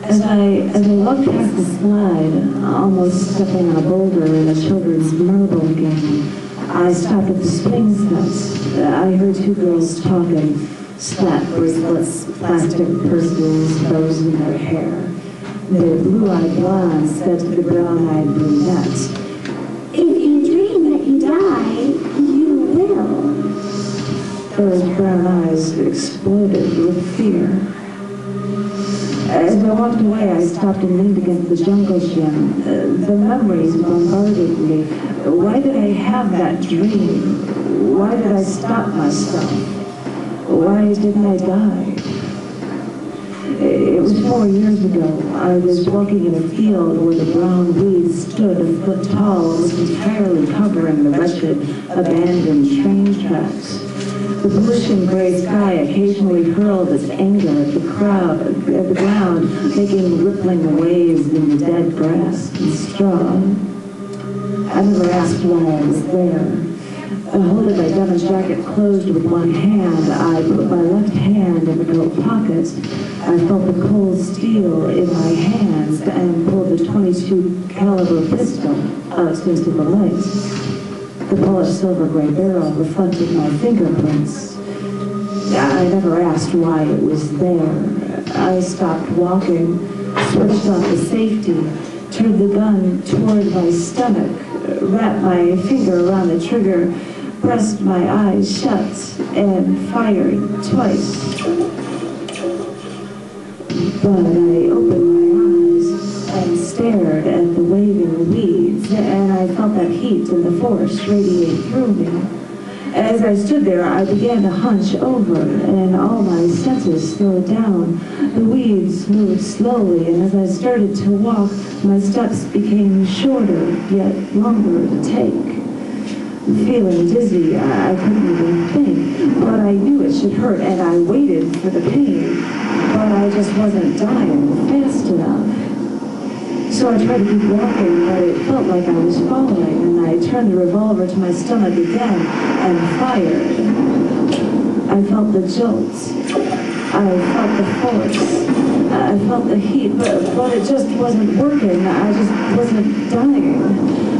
As I walked past the slide, almost stepping on a boulder in a children's marble game, I stopped at the swing set. I heard two girls talking, slap bracelets, plastic purses, bows in their hair. Their blue-eyed blonde said to the brown-eyed brunette, "If you dream that you die, you will." Those brown eyes exploded with fear. As I walked away, I stopped and leaned against the jungle gym. The memories bombarded me. Why did I have that dream? Why did I stop myself? Why didn't I die? It was 4 years ago. I was walking in a field where the brown weeds stood a foot tall, almost entirely covering the wretched, abandoned train tracks. The bluish and gray sky occasionally hurled its anger at the ground, making rippling waves in the dead grass and straw. I never asked why I was there. Holding my denim jacket closed with one hand, I put my left hand in the coat pocket. I felt the cold steel in my hands and pulled the .22 caliber pistol out into the light. The polished silver gray barrel reflected my fingerprints. I never asked why it was there. I stopped walking, switched off the safety, turned the gun toward my stomach, wrapped my finger around the trigger, pressed my eyes shut, and fired twice. But I opened my eyes and stared at the waving weeds, and I felt that heat and the force radiate through me. As I stood there, I began to hunch over, and all my senses slowed down. The weeds moved slowly, and as I started to walk, my steps became shorter, yet longer to take. Feeling dizzy, I couldn't even think, but I knew it should hurt, and I waited for the pain, but I just wasn't dying fast enough. So I tried to keep walking, but it felt like I was falling, and I turned the revolver to my stomach again and fired. I felt the jolts. I felt the force. I felt the heat, but it just wasn't working. I just wasn't dying.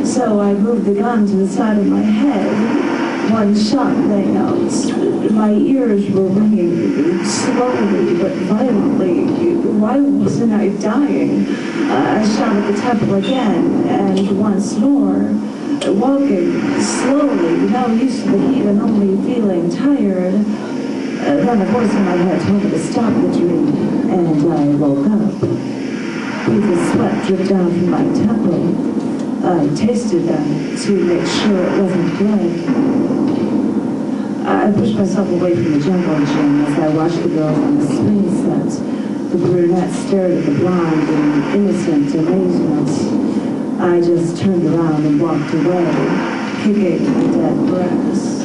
So I moved the gun to the side of my head. One shot rang out. My ears were ringing slowly but violently. Why wasn't I dying? I shot at the temple again, and once more. Walking slowly, now used to the heat and only feeling tired. Then a voice in my head told me to stop the dream, and I woke up. Beads of sweat dripped down from my temple. I tasted them to make sure it wasn't blood. I pushed myself away from the jungle gym as I watched the girls on the swing set. The brunette stared at the blonde in innocent amazement. I just turned around and walked away, kicking the dead grass.